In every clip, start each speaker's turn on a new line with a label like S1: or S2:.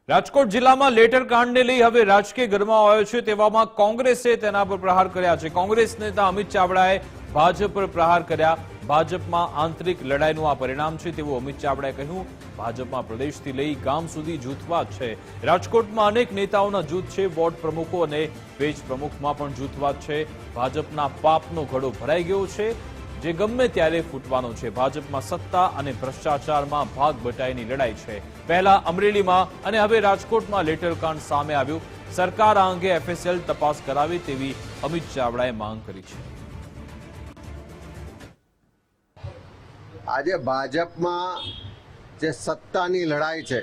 S1: રાજકોટ જિલ્લામાં લેટર કાંડને લઈ હવે રાજકીય ગરમાવો આવ્યો છે। તેવામાં કોંગ્રેસે તેના પર પ્રહાર કર્યા છે। કોંગ્રેસ નેતા અમિત ચાવડાએ ભાજપ પર પ્રહાર કર્યા। ભાજપમાં આંતરિક લડાઈનું આ પરિણામ છે તેવું અમિત ચાવડાએ કહ્યું। ભાજપમાં પ્રદેશથી લઈ ગામ સુધી જૂથવાદ છે। રાજકોટમાં અનેક નેતાઓના જૂથ છે। વોર્ડ પ્રમુખો અને પેજ પ્રમુખમાં પણ જૂથવાદ છે। ભાજપના પાપનો ઘડો ભરાઈ ગયો છે જે ગમે ત્યારે ફૂટવાનો છે। ભાજપમાં સત્તા અને ભ્રષ્ટાચારમાં ભાગ બટાઈની લડાઈ છે। પહેલા અમરેલીમાં અને હવે રાજકોટમાં લેટરકાંડ સામે આવ્યું। સરકાર આ અંગે એફએસએલ તપાસ કરાવે તેવી અમિત ચાવડાએ માંગ કરી છે।
S2: આજે ભાજપમાં જે સત્તાની લડાઈ છે,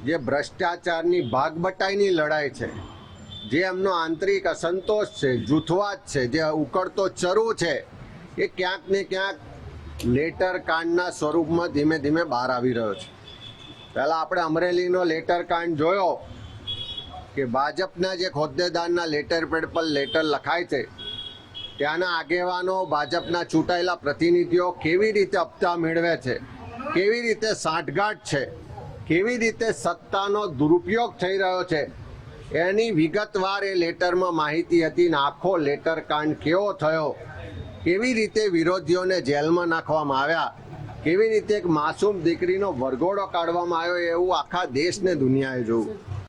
S2: જે ભ્રષ્ટાચારની ભાગબટાઈની લડાઈ છે, જે એમનો આંતરિક અસંતોષ છે, જૂથવાદ છે, જે ઉકળતો ચરુ છે, એ ક્યાંક ને ક્યાંક લેટર કાંડના સ્વરૂપમાં ધીમે ધીમે બહાર આવી રહ્યો છે। પહેલાં આપણે અમરેલીનો લેટર કાંડ જોયો કે ભાજપના જે હોદ્દેદારના લેટર પેડ પર લેટર લખાય છે, ત્યાંના આગેવાનો, ભાજપના ચૂંટાયેલા પ્રતિનિધિઓ કેવી રીતે હપ્તા મેળવે છે, કેવી રીતે સાંઠગાંઠ છે, કેવી રીતે સત્તાનો દુરુપયોગ થઈ રહ્યો છે, એની વિગતવાર એ લેટરમાં માહિતી હતી ને આખો લેટર કાંડ કેવો થયો, કેવી રીતે વિરોધીઓને જેલમાં નાખવામાં આવ્યા, કેવી રીતે એક માસૂમ દીકરીનો વરઘોડો કાઢવામાં આવ્યો, એવું આખા દેશને દુનિયાએ જોયું।